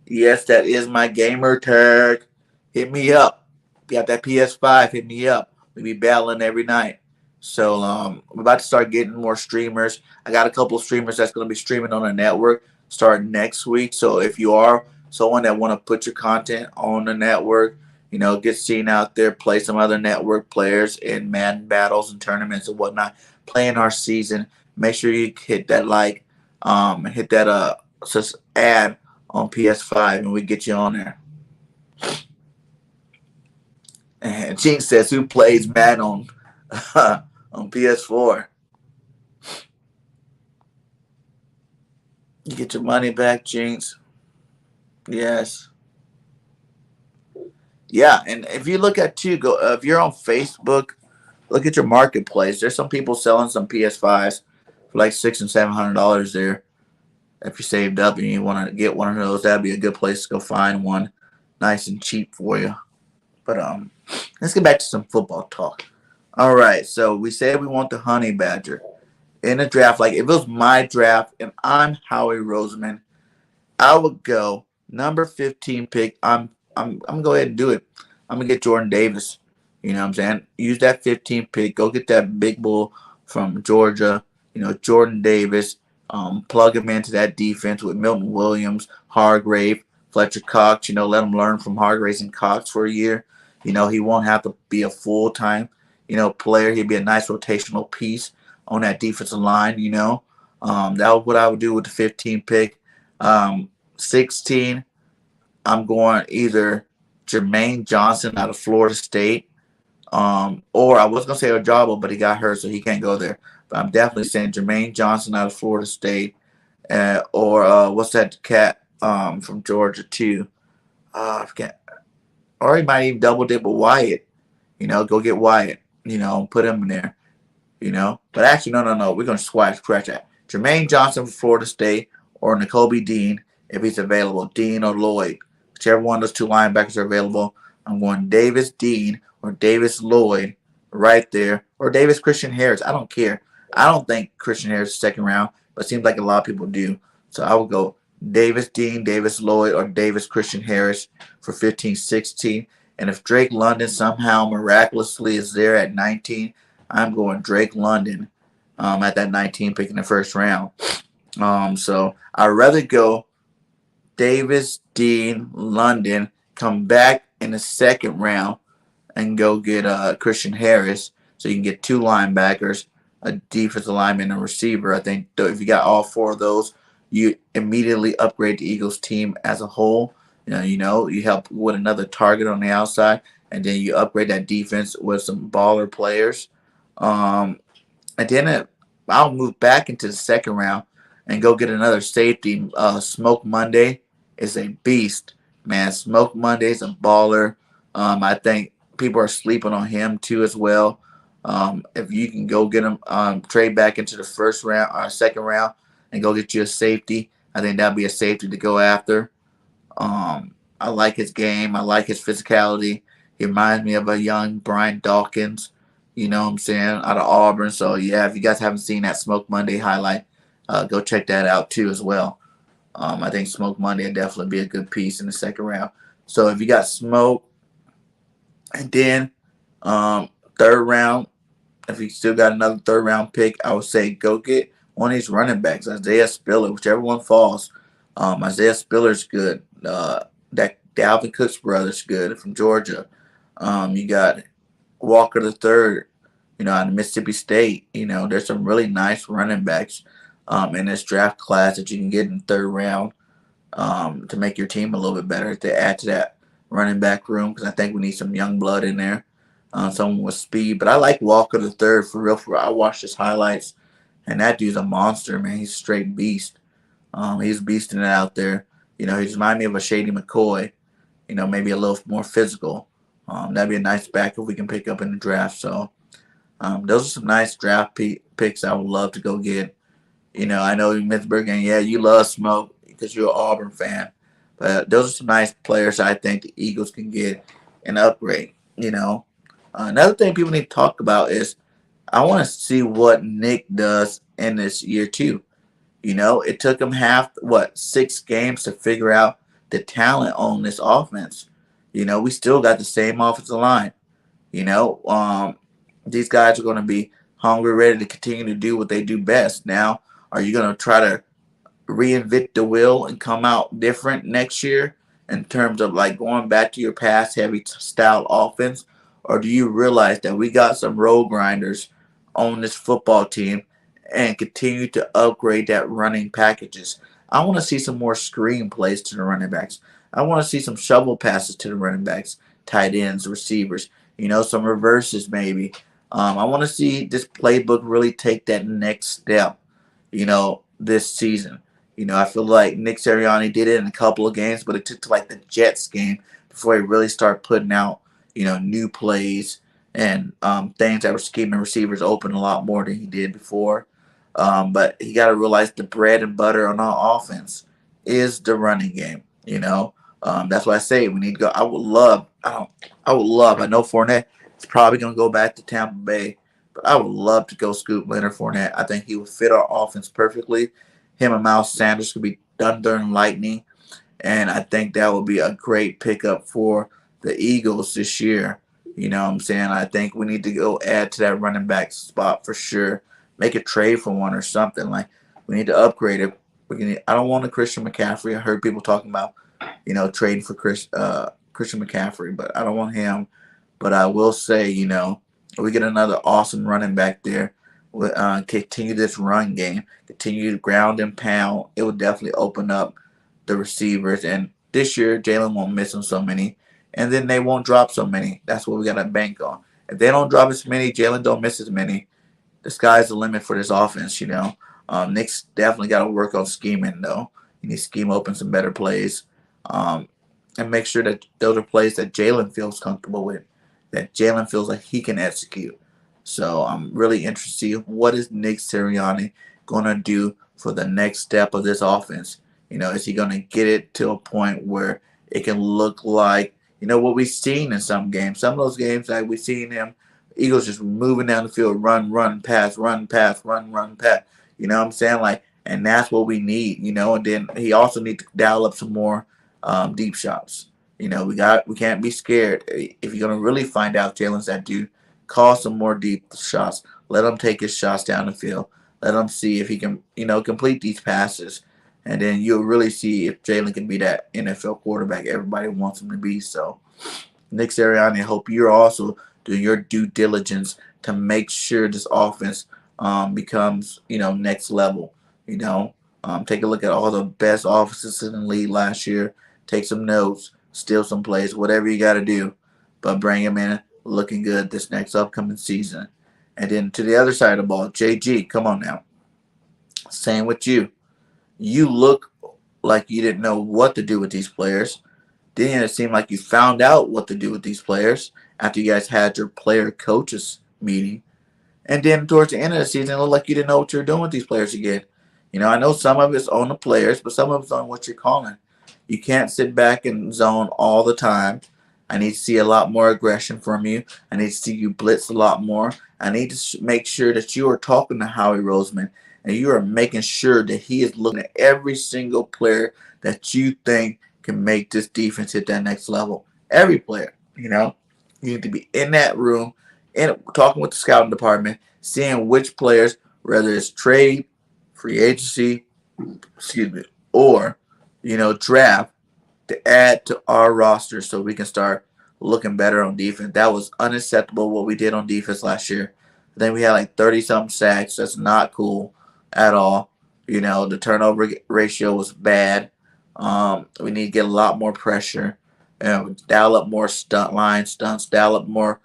Yes, that is my gamer tag. Hit me up. If you got that PS5, hit me up. We be battling every night. So I'm about to start getting more streamers. I got a couple of streamers that's going to be streaming on the network starting next week. So if you are someone that want to put your content on the network, get seen out there, play some other network players in Madden battles and tournaments and whatnot, playing our season, make sure you hit that and hit that just ad on PS5 and we get you on there. And Jinx says, who plays Madden on PS4? You get your money back, Jinx. Yes. Yeah, and if you look at if you're on Facebook, look at your marketplace. There's some people selling some PS5s for like $600 and $700 there. If you saved up and you want to get one of those, that'd be a good place to go find one, nice and cheap for you. But let's get back to some football talk. All right, so we said we want the Honey Badger in a draft. Like if it was my draft and I'm Howie Roseman, I would go number 15 pick. I'm gonna go ahead and do it. I'm gonna get Jordan Davis. You know what I'm saying? Use that 15 pick. Go get that big bull from Georgia. Jordan Davis. Plug him into that defense with Milton Williams, Hargrave, Fletcher Cox. Let him learn from Hargrave and Cox for a year. He won't have to be a full-time, player. He'd be a nice rotational piece on that defensive line. That was what I would do with the 15 pick. 16, I'm going either Jermaine Johnson out of Florida State, or I was going to say Ojabo, but he got hurt, so he can't go there. But I'm definitely saying Jermaine Johnson out of Florida State, or what's that cat from Georgia too? I forget. Or he might even double dip with Wyatt. Go get Wyatt. Put him in there. But actually, no. We're going to scratch that. Jermaine Johnson from Florida State or Nakobe Dean if he's available. Dean or Lloyd. Whichever one of those two linebackers are available. I'm going Davis Dean or Davis Lloyd right there. Or Davis Christian Harris. I don't care. I don't think Christian Harris is second round, but it seems like a lot of people do. So I would go Davis Dean, Davis Lloyd, or Davis Christian Harris for 15, 16. And if Drake London somehow miraculously is there at 19, I'm going Drake London at that 19 pick in the first round. So I'd rather go Davis, Dean, London, come back in the second round and go get Christian Harris so you can get two linebackers, a defensive lineman, and a receiver. I think if you got all four of those, you immediately upgrade the Eagles team as a whole. You help with another target on the outside, and then you upgrade that defense with some baller players. And then I'll move back into the second round and go get another safety. Smoke Monday is a beast, man. Smoke Monday is a baller. I think people are sleeping on him too as well. If you can go get him, trade back into the first round or second round and go get you a safety, I think that'd be a safety to go after. I like his game. I like his physicality. He reminds me of a young Brian Dawkins, you know what I'm saying, out of Auburn. So, yeah, if you guys haven't seen that Smoke Monday highlight, go check that out too as well. I think Smoke Monday would definitely be a good piece in the second round. So if you got Smoke, and then third round, if you still got another third round pick, I would say go get one of these running backs, Isaiah Spiller, whichever one falls. Isaiah Spiller's good. That Dalvin Cook's brother's good from Georgia. You got Walker the third, out of Mississippi State. There's some really nice running backs in this draft class that you can get in the third round to make your team a little bit better, to add to that running back room, because I think we need some young blood in there, someone with speed. But I like Walker the third for real. I watched his highlights, and that dude's a monster, man. He's a straight beast. He's beasting it out there. He reminds me of a Shady McCoy, maybe a little more physical. That'd be a nice back if we can pick up in the draft. So those are some nice draft picks I would love to go get. I know Birdgang, yeah, you love Smoke because you're an Auburn fan. But those are some nice players I think the Eagles can get and upgrade. Another thing people need to talk about is I want to see what Nick does in this year too. It took him 6 games to figure out the talent on this offense. We still got the same offensive line. These guys are going to be hungry, ready to continue to do what they do best. Now, are you going to try to reinvent the wheel and come out different next year in terms of like going back to your past heavy style offense? Or do you realize that we got some road grinders on this football team and continue to upgrade that running packages? I want to see some more screen plays to the running backs. I want to see some shovel passes to the running backs, tight ends, receivers, some reverses maybe. I want to see this playbook really take that next step, this season. I feel like Nick Sirianni did it in a couple of games, but it took to like the Jets game before he really started putting out, new plays and things that were keeping receivers open a lot more than he did before. But he got to realize the bread and butter on our offense is the running game. That's why I say we need to go. I would love. I know Fournette is probably going to go back to Tampa Bay, but I would love to go scoop Leonard Fournette. I think he would fit our offense perfectly. Him and Miles Sanders could be thunder and lightning, and I think that would be a great pickup for the Eagles this year. You know what I'm saying? I think we need to go add to that running back spot for sure. Make a trade for one or something. Like we need to upgrade it. I don't want a Christian McCaffrey. I heard people talking about, trading for Christian McCaffrey, but I don't want him. But I will say, we get another awesome running back there. Continue this run game, continue to ground and pound. It will definitely open up the receivers. And this year, Jalen won't miss them so many, and then they won't drop so many. That's what we got to bank on. If they don't drop as many, Jalen don't miss as many. The sky's the limit for this offense. Nick's definitely got to work on scheming though. He needs to scheme open some better plays, and make sure that those are plays that Jalen feels comfortable with, that Jalen feels like he can execute. So I'm really interested to see what is Nick Sirianni going to do for the next step of this offense. Is he going to get it to a point where it can look like, what we've seen in some games. Some of those games, like we've seen him, Eagles just moving down the field, run, pass, run, pass, run, pass. You know what I'm saying? Like, and that's what we need, and then he also needs to dial up some more deep shots. We can't be scared. If you're going to really find out Jalen's that dude, call some more deep shots. Let him take his shots down the field. Let him see if he can, complete these passes. And then you'll really see if Jalen can be that NFL quarterback everybody wants him to be. So, Nick Sirianni, I hope you're also doing your due diligence to make sure this offense becomes, next level. Take a look at all the best offenses in the league last year. Take some notes, steal some plays, whatever you got to do. But bring him in looking good this next upcoming season. And then to the other side of the ball, JG, come on now. Same with you. You look like you didn't know what to do with these players. Then it seemed like you found out what to do with these players after you guys had your player coaches meeting. And then towards the end of the season, it looked like you didn't know what you were doing with these players again. I know some of it's on the players, but some of it's on what you're calling. You can't sit back and zone all the time. I need to see a lot more aggression from you. I need to see you blitz a lot more. I need to make sure that you are talking to Howie Roseman and you are making sure that he is looking at every single player that you think can make this defense hit that next level. Every player, you need to be in that room and talking with the scouting department, seeing which players, whether it's trade, free agency, or, draft, to add to our roster so we can start looking better on defense. That was unacceptable what we did on defense last year. I think we had like 30-something sacks. That's not cool at all. The turnover ratio was bad. We need to get a lot more pressure. Dial up more stunts, dial up more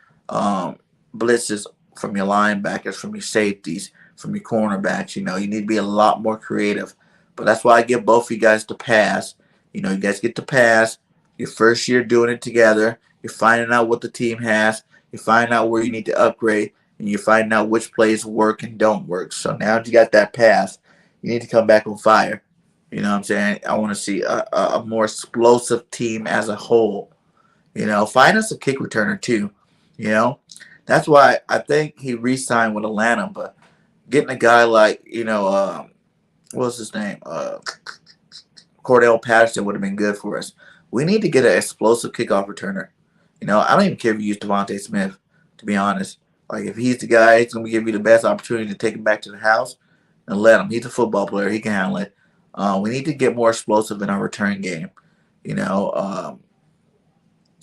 blitzes from your linebackers, from your safeties, from your cornerbacks. You need to be a lot more creative. But that's why I give both of you guys the pass. You guys get the pass. Your first year doing it together. You're finding out what the team has. You're finding out where you need to upgrade. And you're finding out which plays work and don't work. So now that you got that pass, you need to come back on fire. You know what I'm saying? I want to see a more explosive team as a whole. Find us a kick returner too. That's why I think he re-signed with Atlanta. But getting a guy like, what's his name? Cordell Patterson would have been good for us. We need to get an explosive kickoff returner. I don't even care if you use Devontae Smith, to be honest. Like if he's the guy, he's gonna give you the best opportunity to take him back to the house and let him. He's a football player; he can handle it. We need to get more explosive in our return game. You know,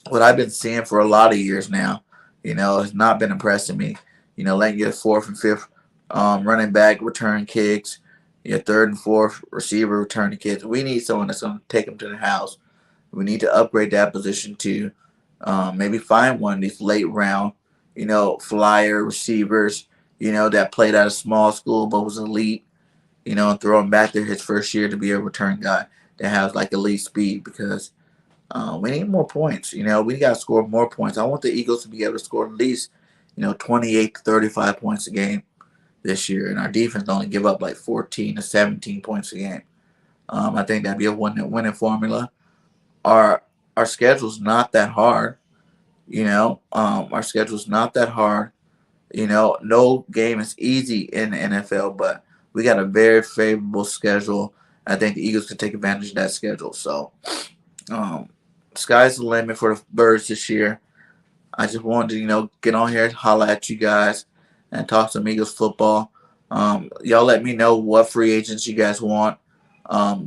what I've been seeing for a lot of years now, has not been impressing me. Letting your fourth and fifth running back return kicks, your third and fourth receiver return kicks. We need someone that's going to take them to the house. We need to upgrade that position too. Maybe find one of these late round, flyer receivers, that played out of small school but was elite, and throw him back there his first year to be a return guy that has like elite speed because we need more points. We got to score more points. I want the Eagles to be able to score at least, 28 to 35 points a game this year, and our defense only give up like 14 to 17 points a game. I think that'd be a winning formula. Our schedule's not that hard. Our schedule's not that hard. No game is easy in the NFL, but we got a very favorable schedule. I think the Eagles can take advantage of that schedule. So, sky's the limit for the Birds this year. I just wanted to, get on here, holla at you guys, and talk some Eagles football. Y'all let me know what free agents you guys want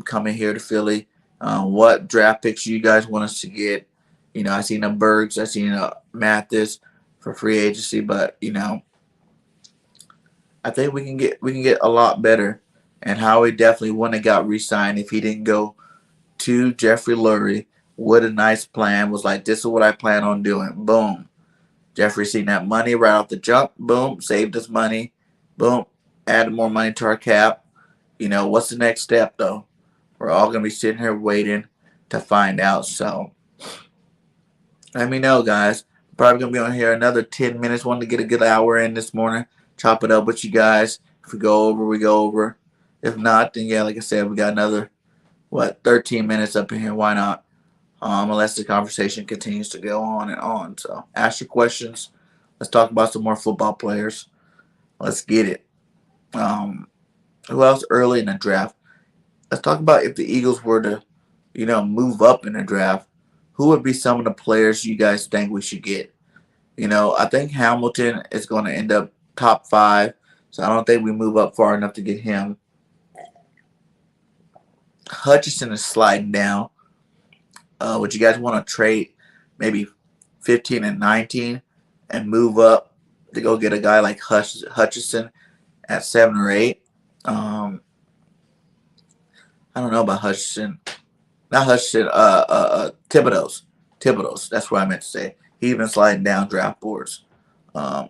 coming here to Philly. What draft picks you guys want us to get. I seen the Bergs, I seen Mathis for free agency, but I think we can get a lot better. And Howie definitely wouldn't have got re-signed if he didn't go to Jeffrey Lurie with a nice plan. Was like, this is what I plan on doing. Boom. Jeffrey seen that money right off the jump. Boom. Saved us money. Boom. Added more money to our cap. What's the next step though? We're all gonna be sitting here waiting to find out. So let me know, guys. Probably gonna be on here another 10 minutes. Wanted to get a good hour in this morning. Chop it up with you guys. If we go over, we go over. If not, then yeah, like I said, we got another 13 minutes up in here. Why not? Unless the conversation continues to go on and on. So ask your questions. Let's talk about some more football players. Let's get it. Who else early in the draft? Let's talk about if the Eagles were to, move up in the draft. Who would be some of the players you guys think we should get? I think Hamilton is going to end up top 5. So I don't think we move up far enough to get him. Hutchinson is sliding down. Would you guys want to trade maybe 15 and 19 and move up to go get a guy like Hutchinson at 7 or 8? I don't know about Hutchinson. Not Hutchinson. Thibodeau's. That's what I meant to say. He even sliding down draft boards. I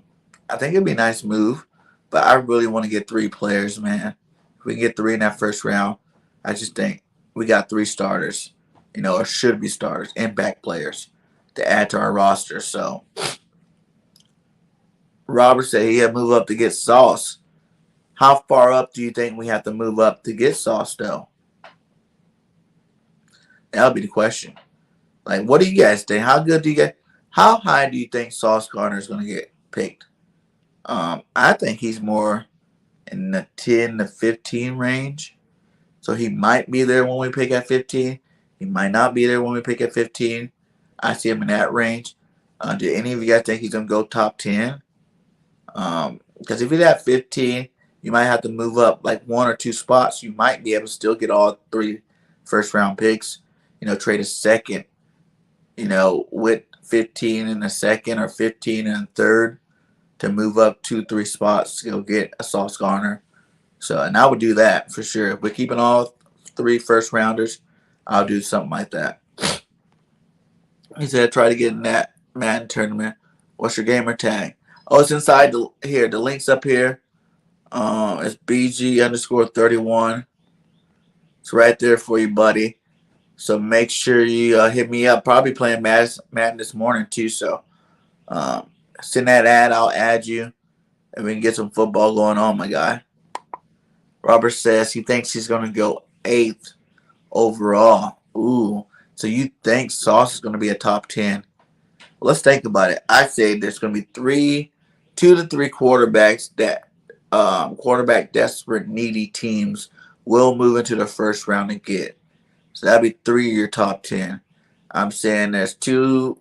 think it'd be a nice move, but I really want to get 3 players, man. If we can get 3 in that first round, I just think we got 3 starters, or should be starters, impact players to add to our roster. So Robert said he had to move up to get Sauce. How far up do you think we have to move up to get Sauce, though? That would be the question. Like, what do you guys think? How high do you think Sauce Gardner is going to get picked? I think he's more in the 10 to 15 range. So he might be there when we pick at 15. He might not be there when we pick at 15. I see him in that range. Do any of you guys think he's going to go top 10? Because if he's at 15, you might have to move up like 1 or 2 spots. You might be able to still get all 3 first-round picks. Trade a second, with 15 in the second or 15 in the third to move up 2-3 spots to go get a Sauce Gardner. So, and I would do that for sure. If we're keeping all 3 first-rounders, I'll do something like that. He said, try to get in that Madden tournament. What's your gamer tag? Oh, it's inside here. The link's up here. It's BG_31. It's right there for you, buddy. So make sure you hit me up. Probably playing Madden this morning too. So send that ad. I'll add you, and we can get some football going on, my guy. Robert says he thinks he's going to go 8th overall. Ooh. So you think Sauce is going to be a top 10? Well, let's think about it. I say there's going to be 2 to 3 quarterbacks that quarterback desperate, needy teams will move into the first round and get. So that'd be 3 of your top 10. I'm saying there's two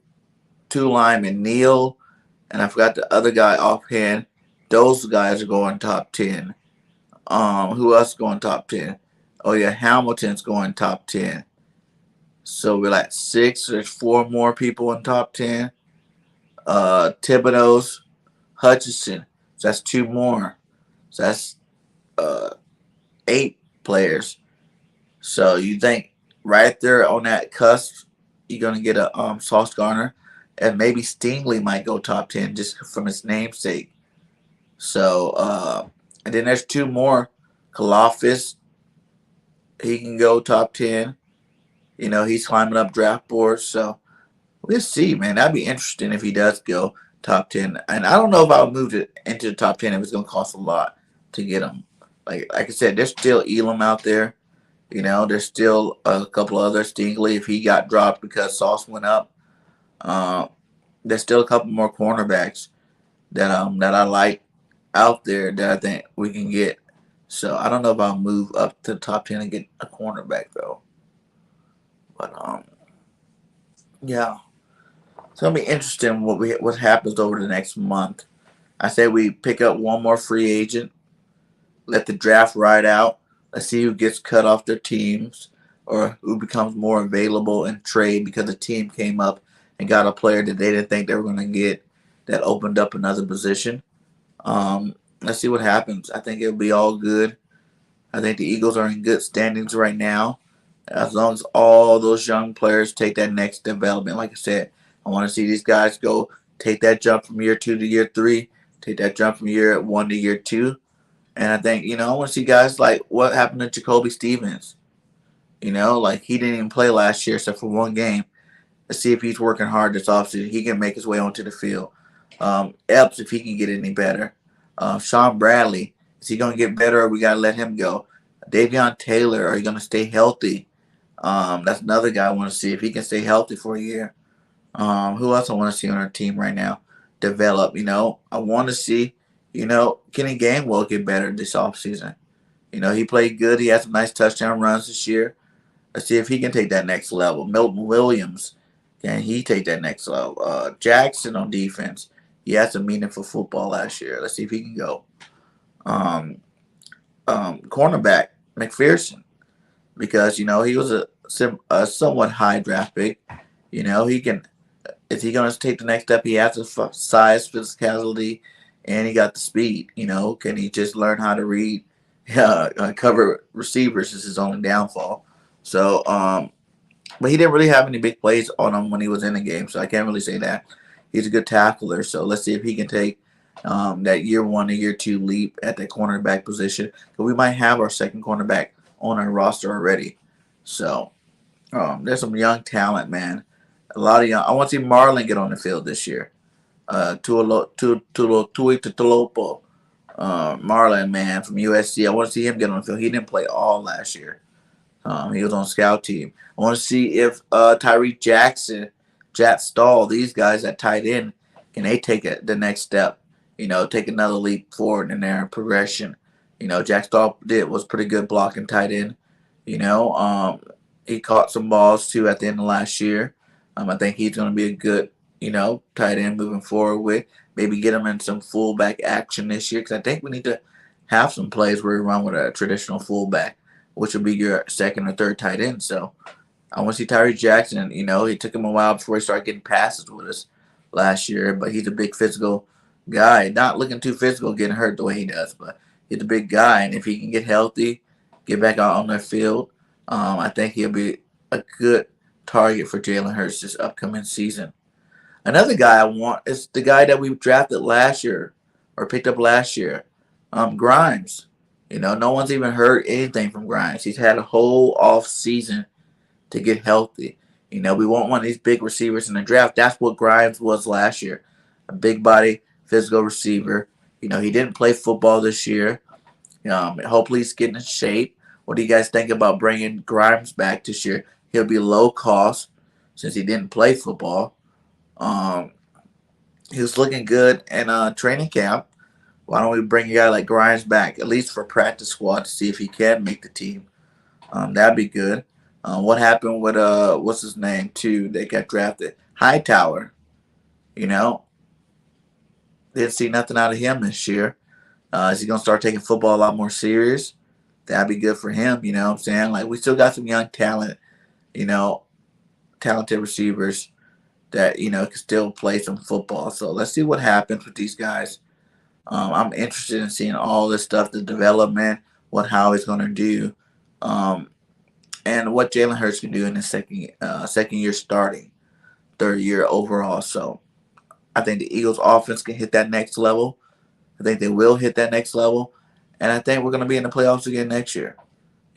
linemen, Neal and I forgot the other guy offhand. Those guys are going top 10. Who else going top 10? Oh yeah, Hamilton's going top 10. So we're like 6. There's 4 more people in top 10. Thibodeau's, Hutchinson. So that's 2 more. So that's uh 8 players. So you think right there on that cusp, you're gonna get a Sauce Garner, and maybe Stingley might go top 10 just from his namesake. So and then there's 2 more. Kalafis, he can go top 10. He's climbing up draft boards. So we'll see, man. That'd be interesting if he does go top 10. And I don't know if I'll move it into the top 10 if it's gonna cost a lot to get him. Like I said, there's still Elam out there. There's still a couple other Stingley if he got dropped because Sauce went up. Uh, there's still a couple more cornerbacks that I like out there that I think we can get. So I don't know if I'll move up to the top 10 and get a cornerback though. But yeah, it's gonna be interesting what happens over the next month. I say we pick up one more free agent, let the draft ride out. Let's see who gets cut off their teams or who becomes more available in trade because the team came up and got a player that they didn't think they were going to get that opened up another position. Let's see what happens. I think it'll be all good. I think the Eagles are in good standings right now. As long as all those young players take that next development, like I said, I want to see these guys go take that jump from year 2 to year 3, take that jump from year 1 to year 2. And I think, I want to see guys like what happened to Jacoby Stevens. Like he didn't even play last year except for one game. Let's see if he's working hard this offseason. He can make his way onto the field. Epps, if he can get any better. Sean Bradley, is he going to get better or we got to let him go? Davion Taylor, are you going to stay healthy? That's another guy I want to see if he can stay healthy for a year. Who else I want to see on our team right now develop? I want to see, Kenny Gainwell get better this offseason. He played good. He had some nice touchdown runs this year. Let's see if he can take that next level. Milton Williams, can he take that next level? Jackson on defense. He had some meaningful football last year. Let's see if he can go. Cornerback, McPherson, because, he was a somewhat high draft pick. He can. Is he going to take the next step? He has the size, physicality, and he got the speed. Can he just learn how to read, cover receivers? Is his only downfall. So, but he didn't really have any big plays on him when he was in the game, so I can't really say that. He's a good tackler, so let's see if he can take that year 1 to year 2 leap at the cornerback position. But we might have our second cornerback on our roster already. So, there's some young talent, man. A lot of young. I want to see Marlon get on the field this year. Tuitutolopo, Marlon, man, from USC. I want to see him get on the field. He didn't play all last year. He was on scout team. I want to see if Tyree Jackson, Jack Stahl, these guys at tight end, can they take the next step? Take another leap forward in their progression. Jack Stahl was pretty good blocking tight end. He caught some balls too at the end of last year. I think he's going to be a good, tight end moving forward with. Maybe get him in some fullback action this year because I think we need to have some plays where we run with a traditional fullback, which will be your second or third tight end. So I want to see Tyree Jackson. He took him a while before he started getting passes with us last year, but he's a big physical guy. Not looking too physical, getting hurt the way he does, but he's a big guy. And if he can get healthy, get back out on the field, I think he'll be a good target for Jalen Hurts this upcoming season. Another guy I want is the guy that we drafted last year or picked up last year, Grimes. No one's even heard anything from Grimes. He's had a whole off season to get healthy. We want one of these big receivers in the draft. That's what Grimes was last year. A big body, physical receiver. He didn't play football this year. Hopefully he's getting in shape. What do you guys think about bringing Grimes back this year? He'll be low cost since he didn't play football. He was looking good in training camp. Why don't we bring a guy like Grimes back, at least for practice squad, to see if he can make the team? That'd be good. What happened with what's his name too? They got drafted Hightower. Didn't see nothing out of him this year. Is he gonna start taking football a lot more serious? That'd be good for him. You know what I'm saying? Like we still got some young talent. You know, talented receivers that can still play some football. So let's see what happens with these guys. I'm interested in seeing all this stuff, the development, what Howie's going to do, um, and what Jalen Hurts can do in his second year starting, third year overall. So I think the Eagles' offense can hit that next level. I think they will hit that next level, and I think we're going to be in the playoffs again next year.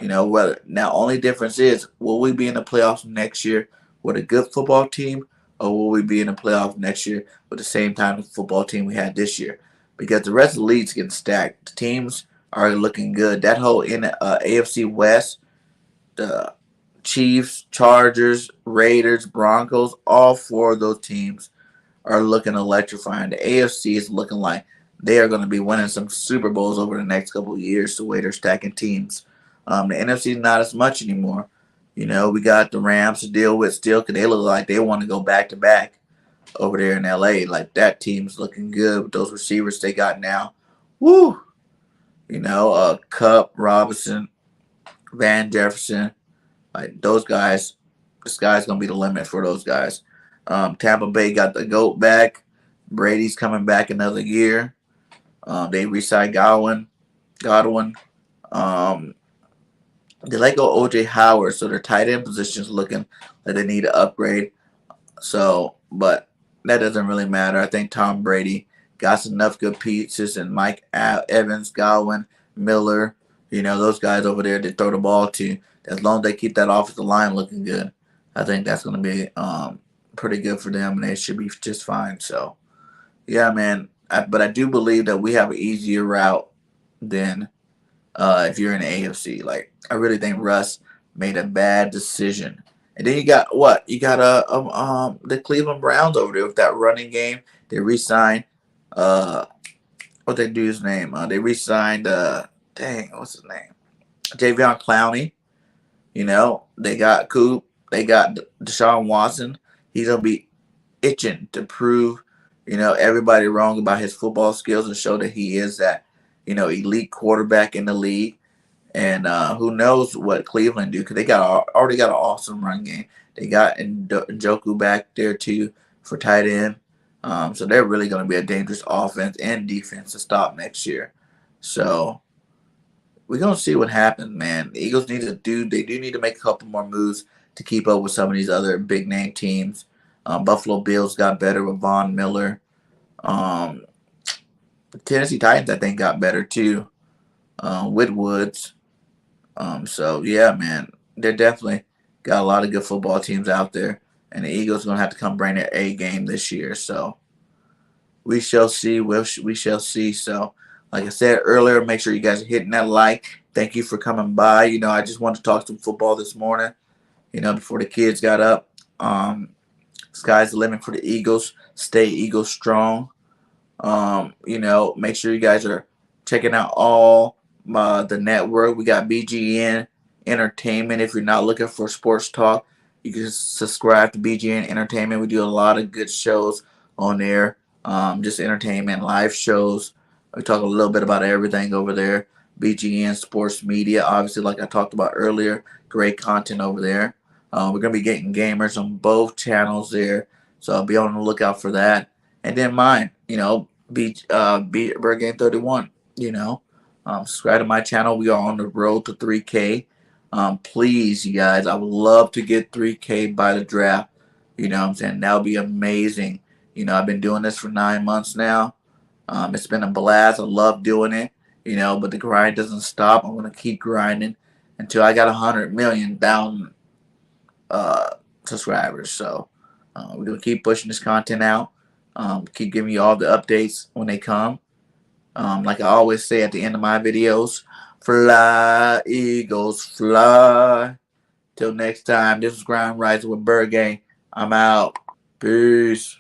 Whether now only difference is will we be in the playoffs next year with a good football team, or will we be in the playoffs next year with the same kind of football team we had this year? Because the rest of the league's getting stacked. The teams are looking good. That whole AFC West, the Chiefs, Chargers, Raiders, Broncos, all four of those teams are looking electrifying. The AFC is looking like they are going to be winning some Super Bowls over the next couple of years the way they're stacking teams. The NFC is not as much anymore. We got the Rams to deal with still because they look like they want to go back-to-back over there in LA. Like that team's looking good with those receivers they got now. Woo! Cup, Robinson, Van Jefferson, like those guys. The sky's gonna be the limit for those guys. Tampa Bay got the GOAT back. Brady's coming back another year. They re-signed Godwin. They let go OJ Howard, so their tight end position's looking like they need to upgrade. So, but that doesn't really matter. I think Tom Brady got enough good pieces, and Mike Evans, Godwin, Miller, those guys over there to throw the ball to. As long as they keep that offensive line looking good, I think that's going to be pretty good for them, and they should be just fine. So, yeah, man. But I do believe that we have an easier route than if you're in the AFC. Like, I really think Russ made a bad decision. And then you got what? You got the Cleveland Browns over there with that running game. They re-signed what they do his name? They re-signed what's his name? Javion Clowney. They got Coop. They got Deshaun Watson. He's gonna be itching to prove, everybody wrong about his football skills and show that he is that, elite quarterback in the league. And who knows what Cleveland do because they already got an awesome run game. They got Njoku back there too for tight end. So they're really going to be a dangerous offense and defense to stop next year. So we're going to see what happens, man. The Eagles need to need to make a couple more moves to keep up with some of these other big name teams. Buffalo Bills got better with Von Miller. The Tennessee Titans, I think, got better too with Woods. So, yeah, man, they're definitely got a lot of good football teams out there. And the Eagles are going to have to come bring their A game this year. So, we shall see. We shall see. So, like I said earlier, make sure you guys are hitting that like. Thank you for coming by. I just wanted to talk some football this morning, before the kids got up. Sky's the limit for the Eagles. Stay Eagles strong. Make sure you guys are checking out all the network. We got BGN Entertainment. If you're not looking for sports talk, you can subscribe to BGN Entertainment. We do a lot of good shows on there. Just entertainment, live shows. We talk a little bit about everything over there. BGN Sports Media, obviously, like I talked about earlier, great content over there. We're going to be getting gamers on both channels there, so be on the lookout for that. And then mine, Birdgang 31, subscribe to my channel. We are on the road to 3K. Please, you guys, I would love to get 3K by the draft. What I'm saying? That would be amazing. I've been doing this for 9 months now. It's been a blast. I love doing it, but the grind doesn't stop. I'm going to keep grinding until I got 100 million down subscribers. So we're going to keep pushing this content out. Keep giving you all the updates when they come. Like I always say at the end of my videos, fly, Eagles, fly. Till next time, this is Grind Rising with Birdgang. I'm out. Peace.